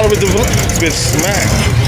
holler with the bitch smack.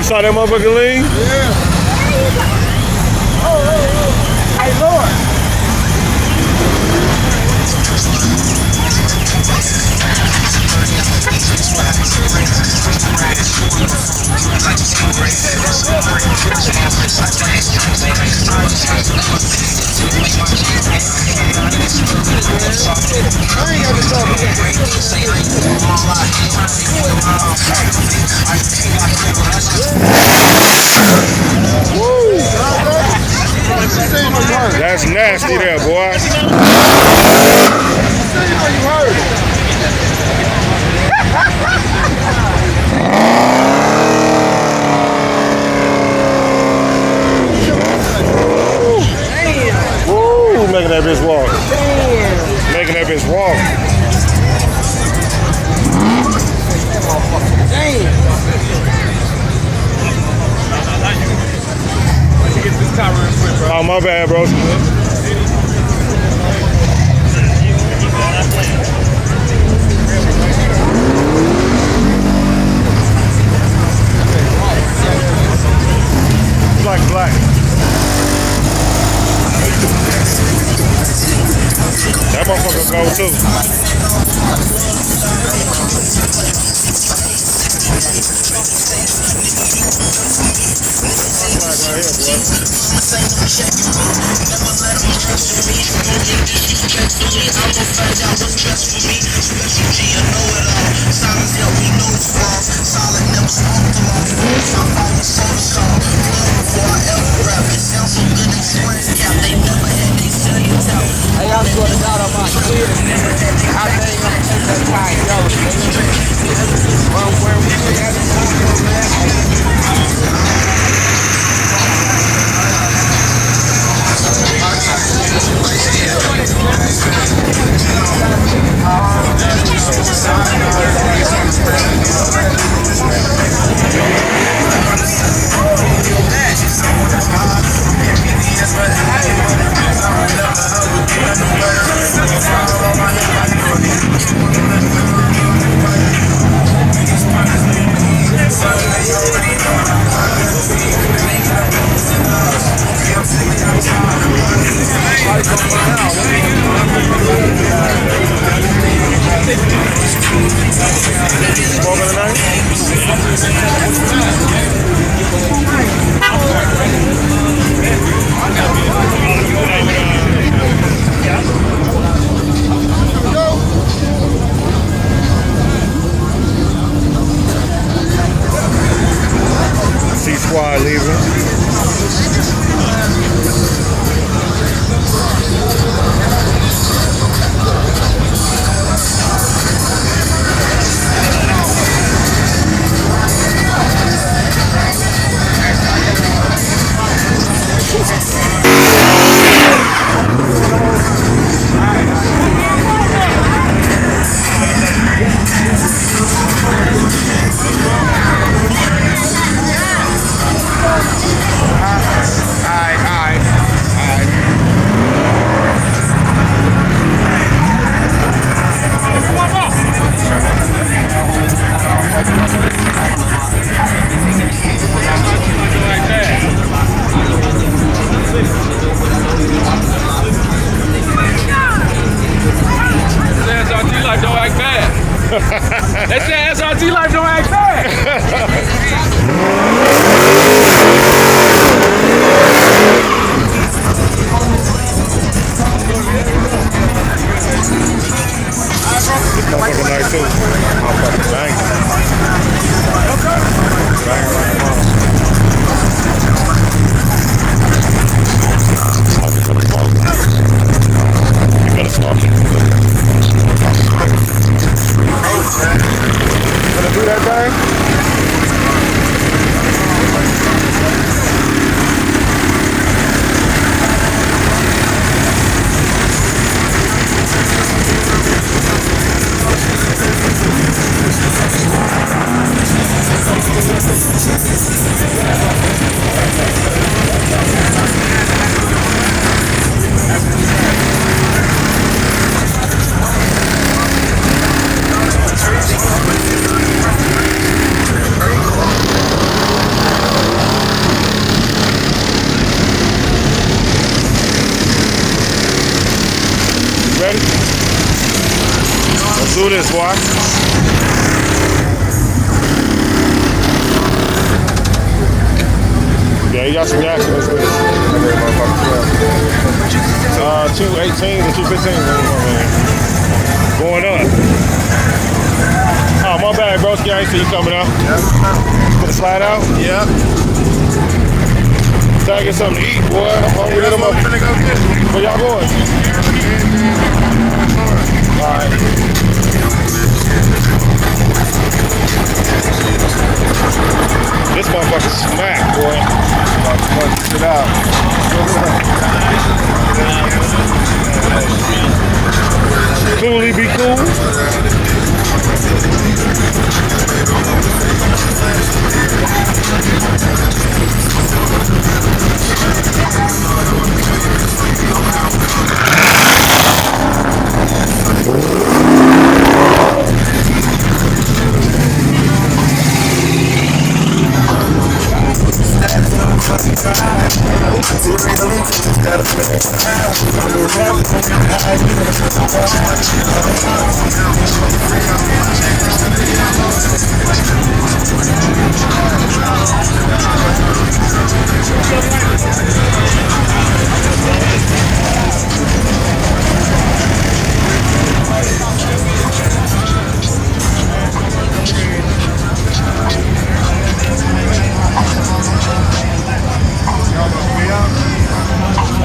Saw that motherfucker lean? Yeah. Hey, Lord. That's nasty there, boy. Woo, making that bitch walk. Making that bitch walk. Oh, my bad, bro. Black. That motherfucker go too. Hey, I swear to God, I'm out clear. I think I'm gonna take that time, yo. Where we at the time, man. They said SRT life don't act bad. Motherfucking nice too. Motherfucking banging. Banging like a motherfucker. You better stop it. Gonna do that thing? Ready? Let's do this, boy. Yeah, you got some gas in this bitch. 218 and 215. Going up. Oh, my bad, broski. I ain't see you coming out. Gonna slide out? Yep. Try to get something to eat, boy. I'm hungry. That's what I'm finna go get. Where y'all going? Alright. This motherfucker smack, boy. Punch it out. Coolly be cool.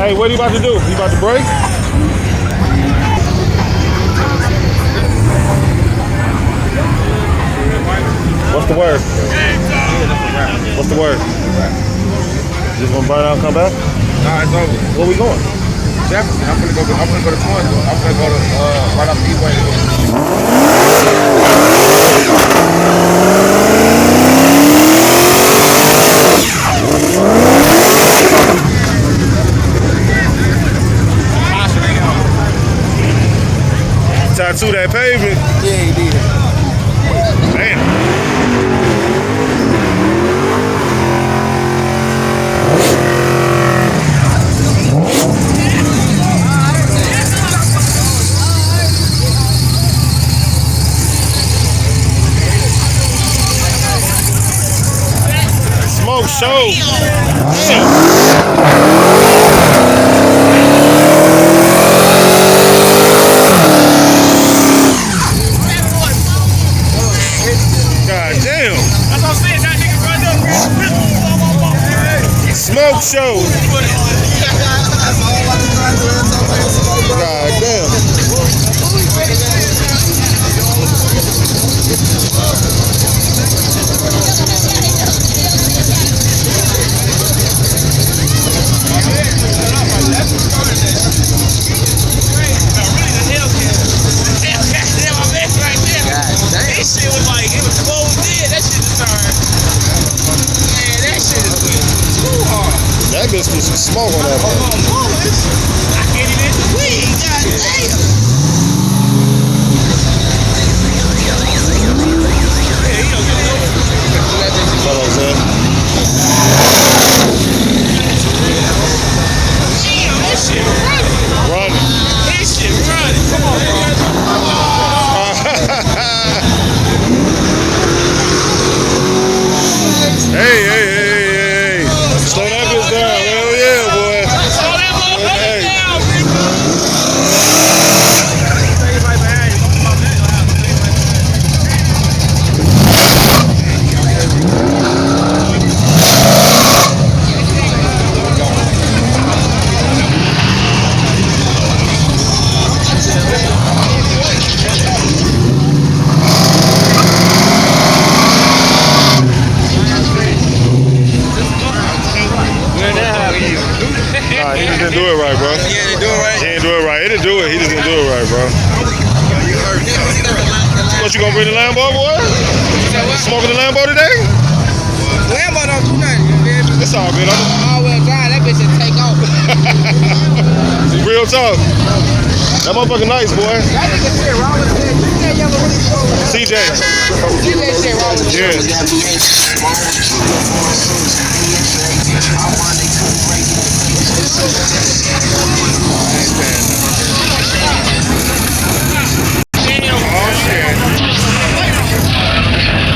Hey, what are you about to do? You about to break? What's the word? What's the word? Just gonna burn out and come back? Nah, it's over. Where we going? Jefferson. I'm gonna go to Florida. I'm gonna go to right off the E-way. Tattoo that pavement. Yeah, he did. Damn. Smoke show. God damn. That's what I'm saying. That nigga run up. Smoke show. God damn. This shit was like, it was closed in. That shit just started. Man, that shit is too hard. That bitch was some smoke on that one. I can't even breathe. God damn. That's what I'm saying. Damn, that shit running. Running. That shit running. Come on, bro. What, you gonna bring the Lambo, boy? So what? Smoking the Lambo today? Lambo don't do nothing, you feel me? It's all good. All-wheel drive, that bitch will take off. Real talk. That motherfucker nice, boy. That nigga shit wrong with that. Look at that yellow one. CJ. See that shit wrong with Yeah.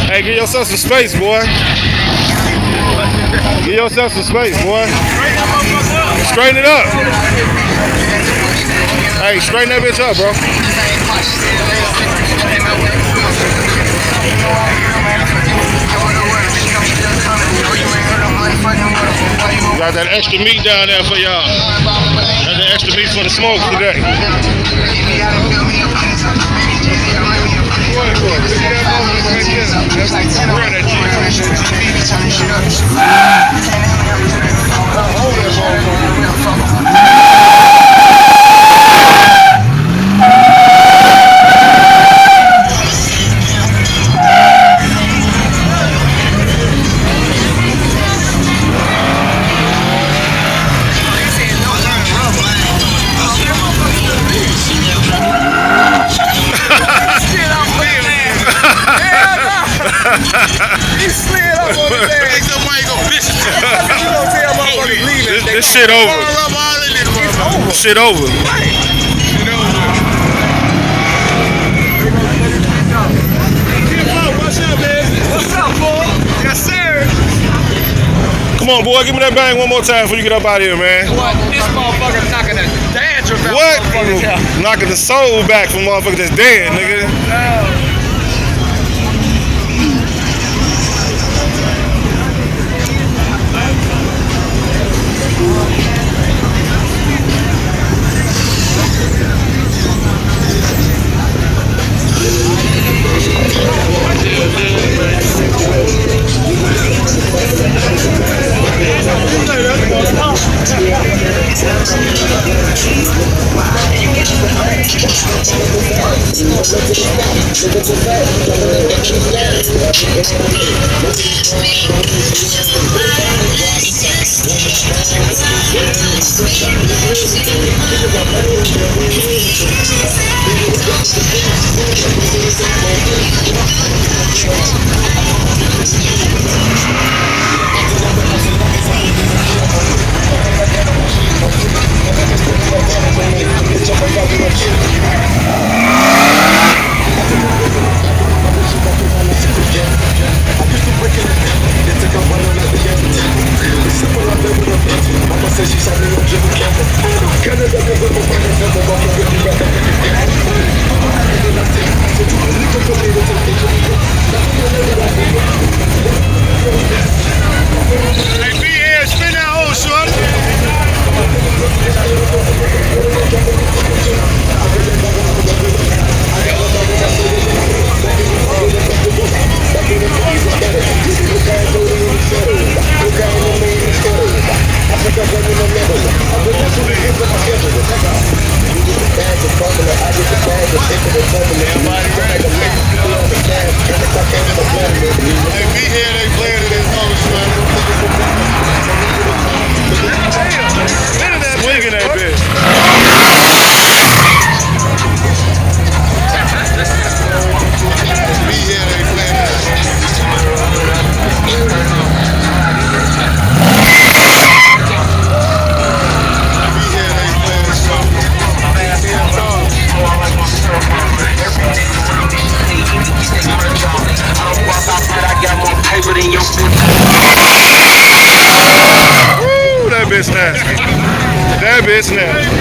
Hey, give yourself some space, boy. Give yourself some space, boy. Straighten it up. Hey, straighten that bitch up, bro. Got that extra meat down there for y'all. Got that extra meat for the smoke today. He slid up on his ass. You gonna tell motherfuckers leaving. This shit over. Shit over. What's up, man? What's up, boy? Yes, sir. Come on, boy, give me that bang one more time before you get up out of here, man. What? This motherfucker's knocking the dandruff out. What? Motherfuckers out. Knocking the soul back from motherfuckers that's dead, nigga. Swinging that bitch. Ooh, that bitch nasty. That bitch nasty.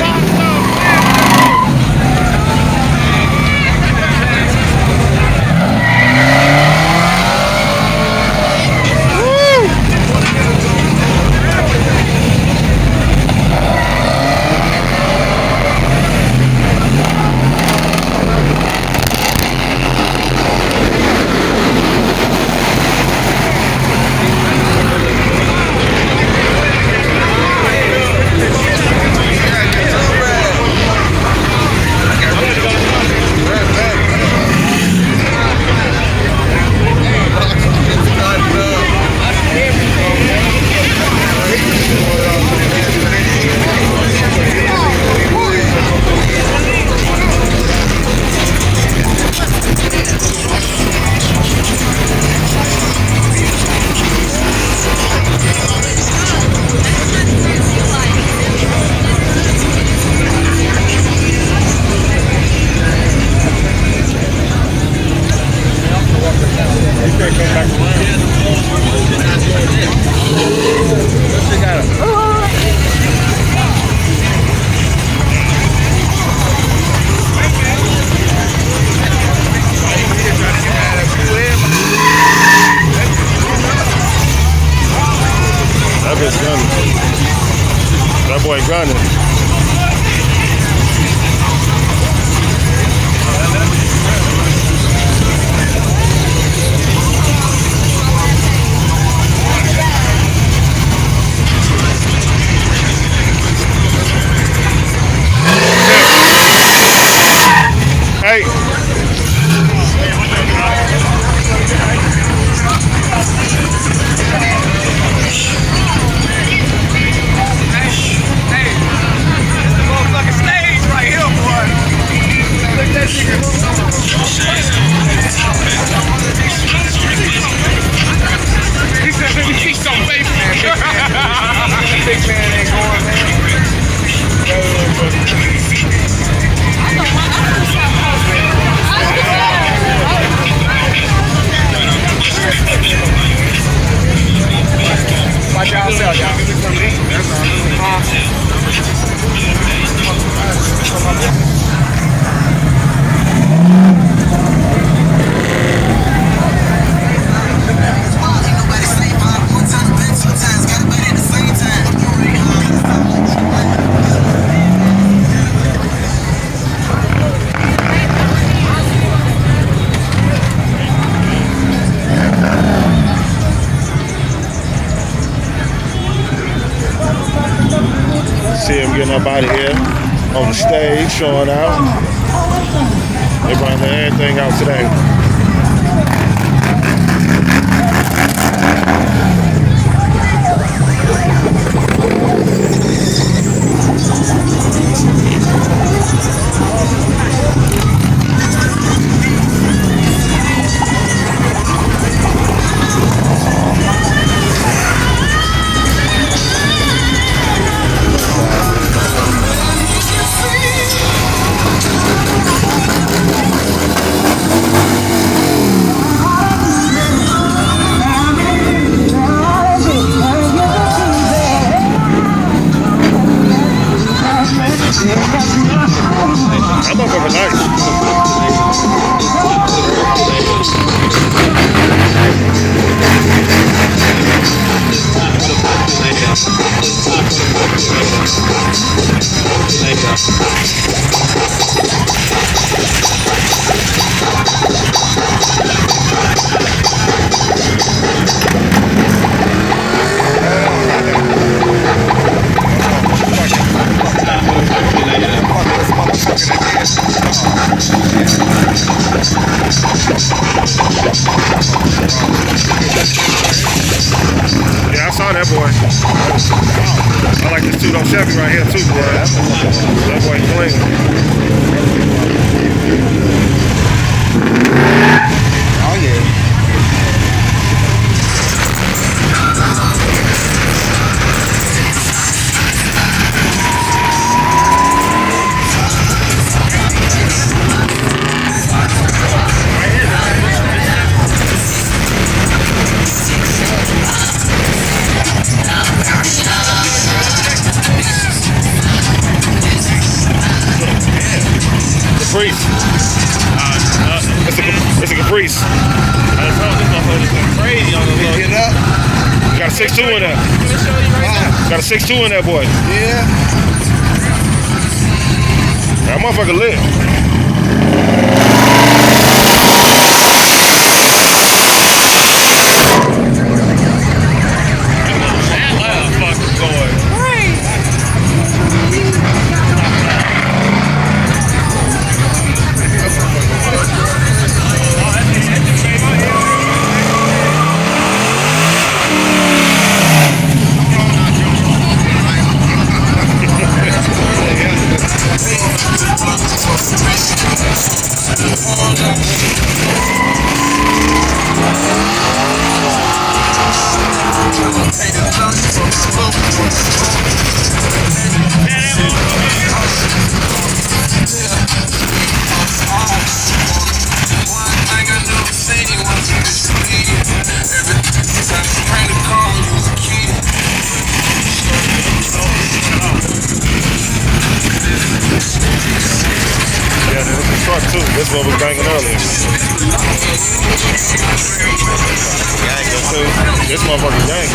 gunning. Hey. He's so fake, man. Big man ain't going, man. Watch y'all sell, y'all. See him getting up out of here on the stage, showing out. They bring everything out today. That motherfucker nice. Yeah, I saw that boy. I like this 2-door Chevy right here too, boy. That boy clean. Oh yeah. Caprice. It's a Caprice. I told this motherfucker crazy on the low. Get up. Got a 6.2 in there. Got a 6.2 in that boy. Yeah. That motherfucker lit. That motherfucker's going crazy. This one was banging earlier. This motherfucker gang.